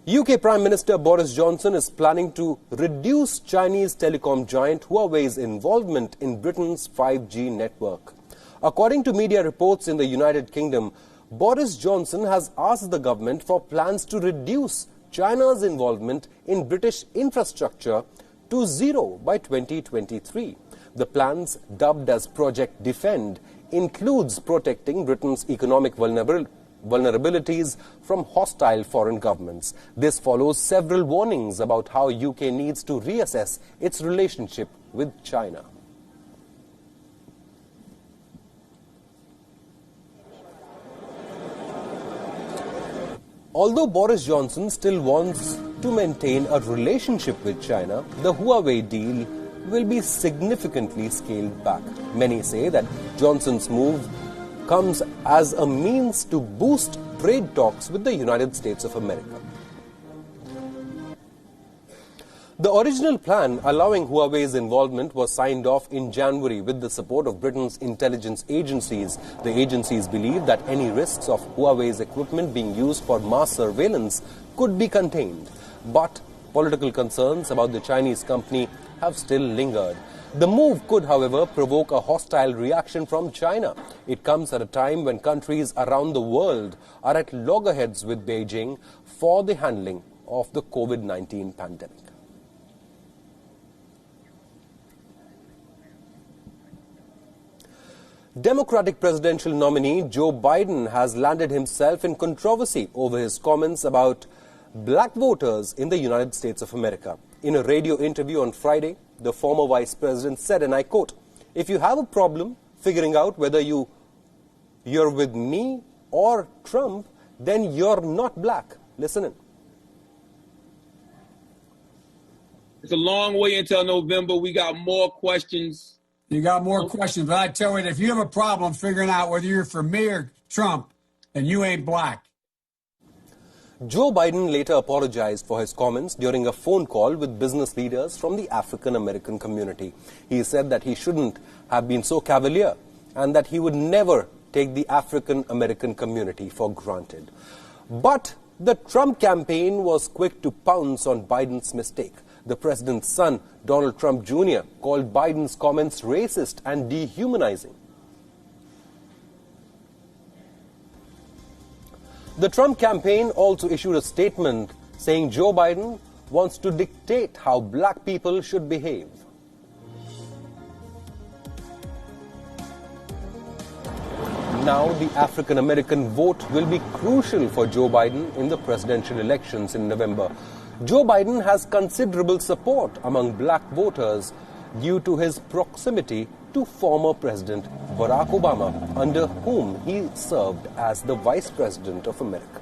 UK Prime Minister Boris Johnson is planning to reduce Chinese telecom giant Huawei's involvement in Britain's 5G network. According to media reports in the United Kingdom, Boris Johnson has asked the government for plans to reduce China's involvement in British infrastructure to zero by 2023. The plans, dubbed as Project Defend, includes protecting Britain's economic vulnerabilities from hostile foreign governments. This follows several warnings about how UK needs to reassess its relationship with China. Although Boris Johnson still wants to maintain a relationship with China, the Huawei deal will be significantly scaled back. Many say that Johnson's move comes as a means to boost trade talks with the United States of America. The original plan allowing Huawei's involvement was signed off in January with the support of Britain's intelligence agencies. The agencies believe that any risks of Huawei's equipment being used for mass surveillance could be contained. But political concerns about the Chinese company have still lingered. The move could, however, provoke a hostile reaction from China. It comes at a time when countries around the world are at loggerheads with Beijing for the handling of the COVID-19 pandemic. Democratic presidential nominee Joe Biden has landed himself in controversy over his comments about black voters in the United States of America. In a radio interview on Friday, the former vice president said, and I quote, "If you have a problem figuring out whether you're with me or Trump, then you're not black." Listen in. It's a long way until November. We got more questions. You got more questions, but I tell you, if you have a problem figuring out whether you're for me or Trump, then you ain't black. Joe Biden later apologized for his comments during a phone call with business leaders from the African American community. He said that he shouldn't have been so cavalier and that he would never take the African American community for granted. But the Trump campaign was quick to pounce on Biden's mistake. The president's son, Donald Trump Jr., called Biden's comments racist and dehumanizing. The Trump campaign also issued a statement saying Joe Biden wants to dictate how black people should behave. Now, the African American vote will be crucial for Joe Biden in the presidential elections in November. Joe Biden has considerable support among black voters due to his proximity to former President Barack Obama, under whom he served as the Vice President of America.